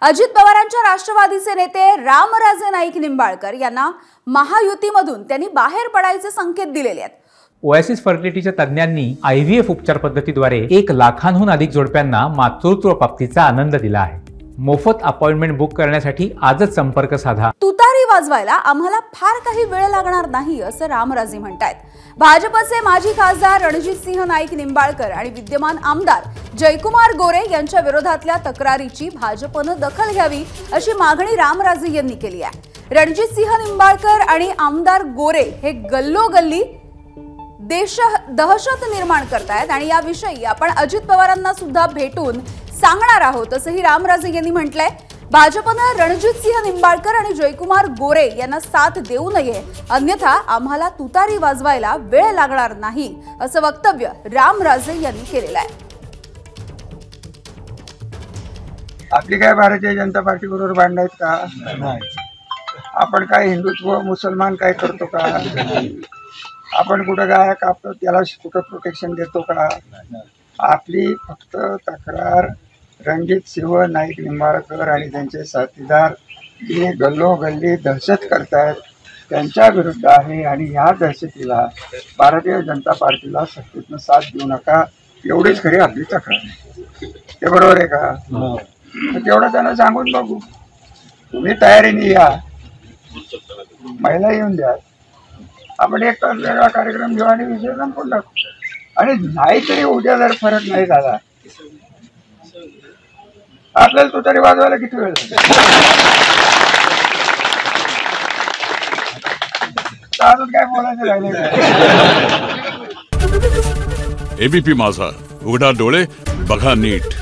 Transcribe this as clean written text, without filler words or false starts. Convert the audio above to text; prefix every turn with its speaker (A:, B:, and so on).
A: अजित पवारांच्या राष्ट्रवादीचे नेते रामराजे नाईक निंबाळकर यांना महायुतीमधून त्यांनी बाहेर पडायचे संकेत दिलेले आहेत।
B: ओएसिस फर्टिलिटीच्या तज्ञांनी आयव्हीएफ उपचार पद्धतीद्वारे 1 लाखांहून अधिक जोडप्यांना मातृत्व प्राप्तीचा आनंद दिला आहे। मोफत अपॉइंटमेंट बुक करण्यासाठी आजच संपर्क साधा।
A: तुतारी वाजवायला आम्हाला फार काही वेळ लागणार नाही असं रामराजे म्हणतायत। भाजपचे माजी खासदार रणजितसिंह नाईक निंबाळकर आणि विद्यमान आमदार जयकुमार गोरे यांच्या विरोधातल्या तक्रारीची भाजपने दखल घ्यावी अशी मागणी रामराजे यांनी केली आहे। रणजितसिंह निंबाळकर आणि आमदार गोरे हे गल्लोगल्ली दहशत निर्माण करतायत आणि याविषयी आपण अजित पवारांना सुद्धा भेटून सांगणार आहोत असंही रामराजे यांनी म्हटलंय। भाजपने रणजितसिंह निंबाळकर आणि जयकुमार गोरे यांना साथ देऊ नये, अन्यथा आम्हाला तुतारी वाजवायला वेळ लागणार नाही असं वक्तव्य रामराजे यांनी केलेलं आहे।
C: आपली काय भारतीय जनता पार्टी बरोबर भांडण आहेत का? नाही। आपण काय हिंदुत्व मुसलमान काय करतो का? आपण कुठं काय कापतो त्याला कुठं प्रोटेक्शन देतो का? आपली फक्त तक्रार रणजितसिंह नाईक निंबाळकर आणि त्यांचे साथीदार जे गल्लोगल्ली दहशत करतायत त्यांच्या विरुद्ध आहे आणि ह्या दहशतीला भारतीय जनता पार्टीला सत्तेतनं साथ देऊ नका एवढीच खरी आपली तक्रार आहे। ते बरोबर आहे का? तेवढं त्यांना सांगून बघू। तुम्ही तयारीने या, महिला येऊन द्या, आपण एक तास वेगळा कार्यक्रम घेऊ आणि विषय संपून टाकू। आणि नाहीतरी उद्या जर फरक नाही झाला आपल्याला तुतारी वाजवायला किती वेळ अजून काय बोलायचं राहिले?
D: एबीपी माझा, उघडा डोळे बघा नीट।